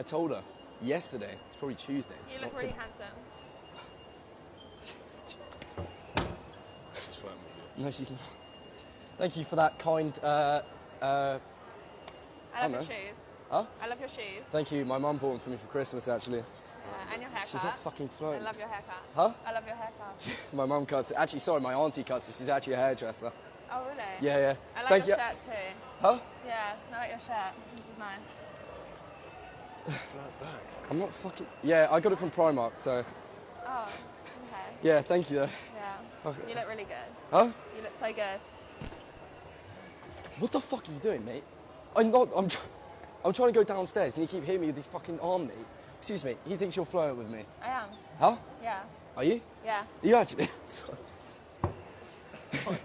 I told her yesterday. It's probably Tuesday. You look really handsome. She's flirting with you. No, she's not. Thank you for that kind. I love your shoes. Huh? I love your shoes. Thank you. My mum bought them for me for Christmas, actually. And your haircut. She's not fucking flirting. I love your haircut. Huh? I love your haircut. My mum cuts it. Actually, sorry, my auntie cuts it. She's actually a hairdresser. Oh, really? Yeah, yeah. I like Thank your you. shirt too. Huh? Yeah, I like your shirt. This is nice. Flirt back. I'm not fucking... Yeah, I got it from Primark, so... Oh, okay. Yeah, thank you, though. Yeah. Fuck. You look really good. Huh? You look so good. What the fuck are you doing, mate? I'm not... I'm trying to go downstairs and you keep hitting me with this fucking arm, mate. Excuse me, he thinks you're flirting with me. I am. Huh? Yeah. Are you? Yeah. Are you actually? That's fine.